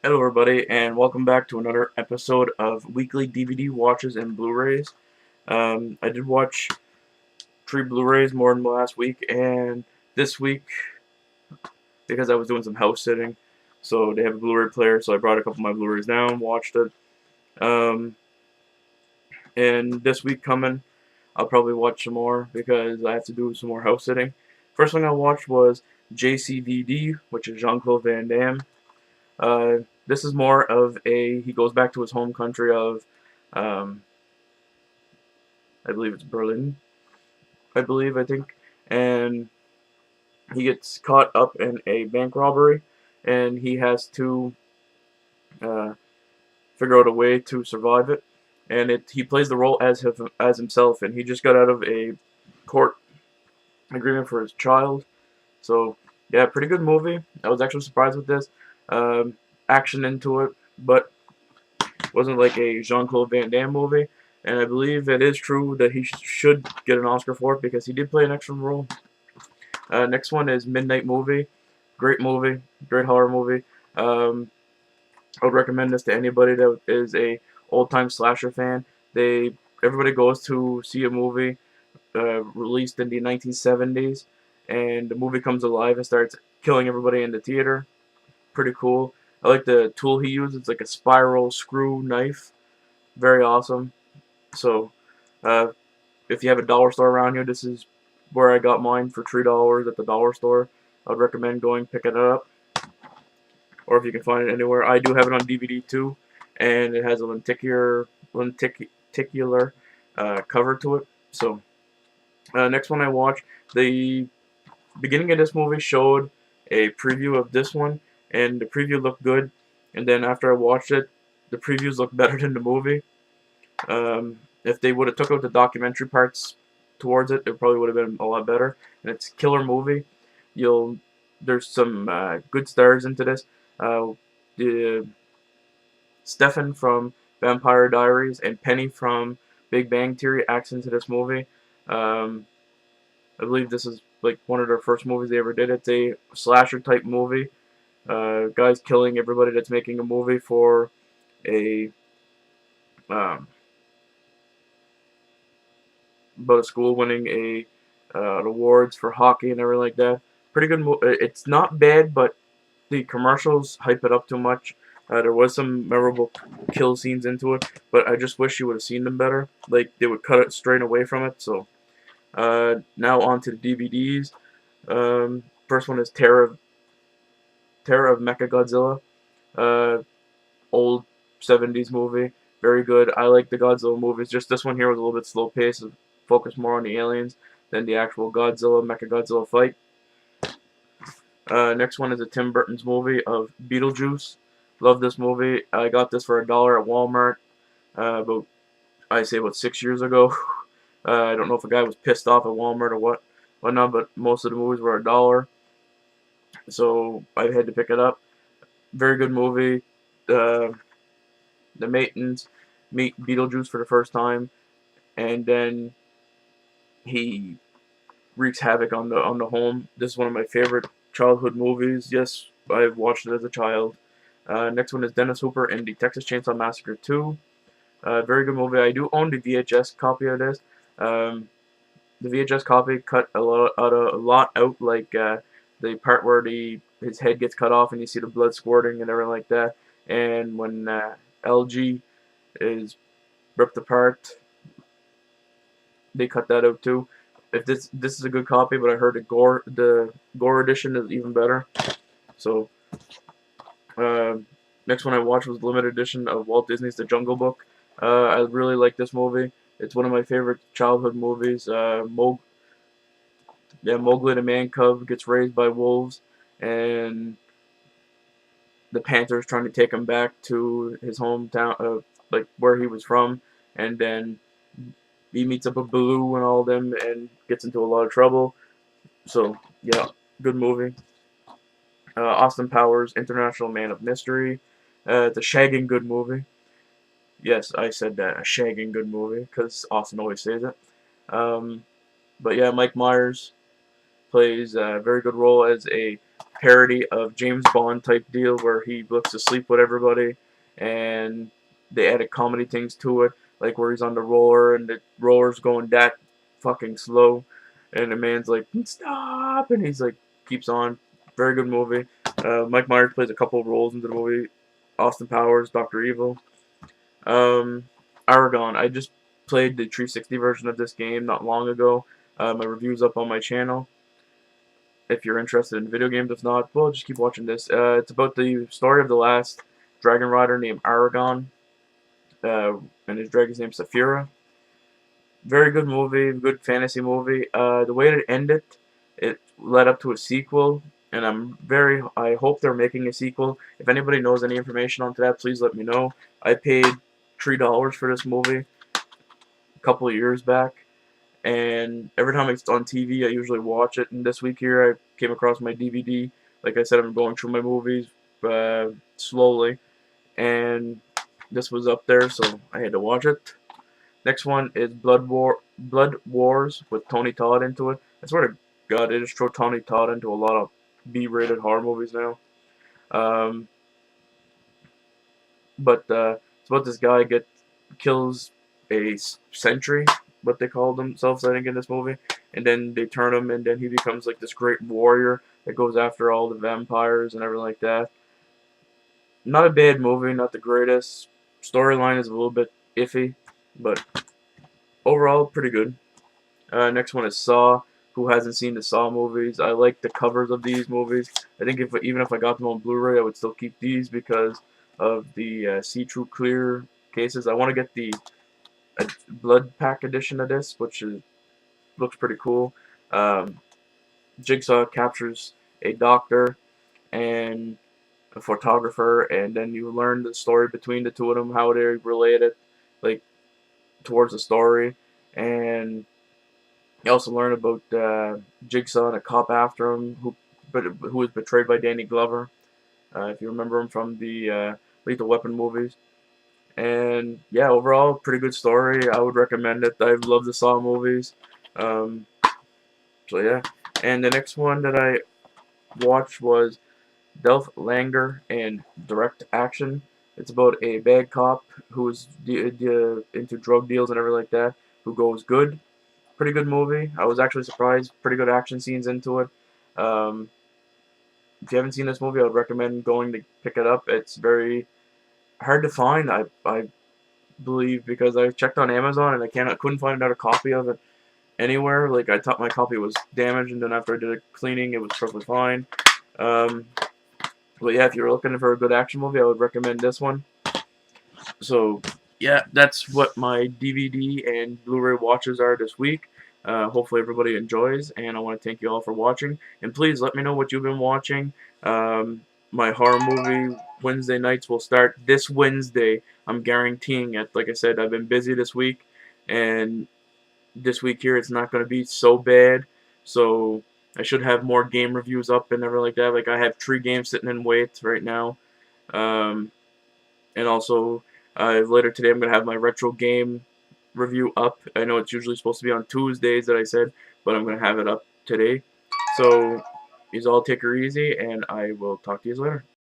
Hello everybody, and welcome back to another episode of Weekly DVD Watches and Blu-rays. I did watch 3 Blu-rays more than last week, and this week, because I was doing some house sitting, so they have a Blu-ray player, so I brought a couple of my Blu-rays down, watched it. Um, and this week coming, I'll probably watch some more, because I have to do some more house sitting. First thing I watched was JCVD, which is Jean-Claude Van Damme. Uh, this is more of he goes back to his home country of, um, I believe it's Berlin, I think, and he gets caught up in a bank robbery, and he has to uh, figure out a way to survive it, and he plays the role as himself, and he just got out of a court agreement for his child, so yeah, pretty good movie. I was actually surprised with this. Um, Action into it, but wasn't like a Jean-Claude Van Damme movie, and I believe it is true that he should get an Oscar for it because he did play an excellent role. Next one is Midnight Movie. Great movie, great horror movie. Um, I would recommend this to anybody that is a old-time slasher fan. Everybody goes to see a movie released in the 1970s, and the movie comes alive and starts killing everybody in the theater. Pretty cool. I like the tool he uses. It's like a spiral screw knife. Very awesome. So, uh, if you have a dollar store around you, this is where I got mine for $3 at the dollar store. I would recommend going picking it up, or if you can find it anywhere. I do have it on DVD too, and it has a lenticular cover to it. So, next one I watched, the beginning of this movie showed a preview of this one, and the preview looked good. And then after I watched it, the previews looked better than the movie. If they would have took out the documentary parts towards it, it probably would have been a lot better. And it's a killer movie. You'll There's some good stars into this. The Stefan from Vampire Diaries and Penny from Big Bang Theory acts into this movie. Um, I believe this is like one of their first movies they ever did. It's a slasher type movie. Guys killing everybody that's making a movie for a um, about a school winning an awards for hockey and everything like that. Pretty good. It's not bad, but the commercials hype it up too much. There was some memorable kill scenes into it, but I just wish you would have seen them better. Like they would cut it straight away from it. So now on to the DVDs. First one is Terror of Mechagodzilla. Uh, Old 70s movie. Very good. I like the Godzilla movies. Just this one here was a little bit slow paced. Focused more on the aliens than the actual Mechagodzilla fight. Next one is a Tim Burton's movie of Beetlejuice. Love this movie. I got this for $1 at Walmart. About 6 years ago. I don't know if a guy was pissed off at Walmart or whatnot, but most of the movies were $1, so I had to pick it up. Very good movie. Uh, the Matons meet Beetlejuice for the first time, and then he wreaks havoc on the home. This is one of my favorite childhood movies. Yes, I watched it as a child. Next one is Dennis Hooper and the Texas Chainsaw Massacre 2. Very good movie. I do own the VHS copy of this. Um, the VHS copy cut a lot out, like the part where his head gets cut off and you see the blood squirting and everything like that. And when LG is ripped apart, they cut that out too. If this is a good copy, but I heard the gore edition is even better. So uh, next one I watched was the limited edition of Walt Disney's The Jungle Book. I really like this movie. It's one of my favorite childhood movies. Mowgli the man cub gets raised by wolves, and the Panthers trying to take him back to his hometown, like where he was from, and then he meets up with Baloo and all of them, and gets into a lot of trouble. So yeah, good movie. Austin Powers, International Man of Mystery. It's a shagging good movie. Yes, I said that, a shagging good movie, because Austin always says it. Um, but yeah, Mike Myers plays a very good role as a parody of James Bond type deal where he looks to sleep with everybody, and they added comedy things to it, like where he's on the roller and the roller's going that fucking slow, and the man's like, stop, and he's like, keeps on. Very good movie. Mike Myers plays a couple of roles in the movie. Austin Powers, Dr. Evil. Um, Eragon. I just played the 360 version of this game not long ago. My review's up on my channel. If you're interested in video games, if not, well, just keep watching this. It's about the story of the last dragon rider named Eragon, and his dragon's named Saphira. Very good movie, good fantasy movie. The way it ended, it led up to a sequel, and I hope they're making a sequel. If anybody knows any information on that, please let me know. I paid $3 for this movie a couple of years back, and every time it's on TV, I usually watch it. And this week here, I came across my DVD. Like I said, I'm going through my movies slowly, and this was up there, so I had to watch it. Next one is Blood Wars with Tony Todd into it. I swear to God, they just throw Tony Todd into a lot of B-rated horror movies now. Um, but it's about this guy kills a sentry, what they call themselves, I think, in this movie, and then they turn him, and then he becomes like this great warrior that goes after all the vampires and everything like that. Not a bad movie, not the greatest. Storyline is a little bit iffy, but overall pretty good. Next one is Saw. Who hasn't seen the Saw movies? I like the covers of these movies. I think even if I got them on Blu-ray, I would still keep these because of the see-through clear cases. I want to get the blood pack edition of this, which looks pretty cool. Jigsaw captures a doctor and a photographer, and then you learn the story between the two of them, how they're related, like towards the story, and you also learn about Jigsaw and a cop after him who was betrayed by Danny Glover, if you remember him from the Lethal Weapon movies. And yeah, overall, pretty good story. I would recommend it. I love the Saw movies. Um, so yeah. And the next one that I watched was Delph Langer and Direct Action. It's about a bad cop who's into drug deals and everything like that, who goes good. Pretty good movie. I was actually surprised. Pretty good action scenes into it. Um, if you haven't seen this movie, I would recommend going to pick it up. It's very hard to find, I believe, because I checked on Amazon and I couldn't find another copy of it anywhere. Like, I thought my copy was damaged, and then after I did a cleaning, it was perfectly fine. But yeah, if you're looking for a good action movie, I would recommend this one. So yeah, that's what my DVD and Blu-ray watches are this week. Hopefully everybody enjoys, and I want to thank you all for watching. And please let me know what you've been watching. My horror movie Wednesday nights will start this Wednesday. I'm guaranteeing it. Like I said, I've been busy this week, and this week here it's not going to be so bad. So I should have more game reviews up and everything like that. Like, I have 3 games sitting in wait right now. And also, later today I'm going to have my retro game review up. I know it's usually supposed to be on Tuesdays that I said, but I'm going to have it up today. So, you all take her easy, and I will talk to you later.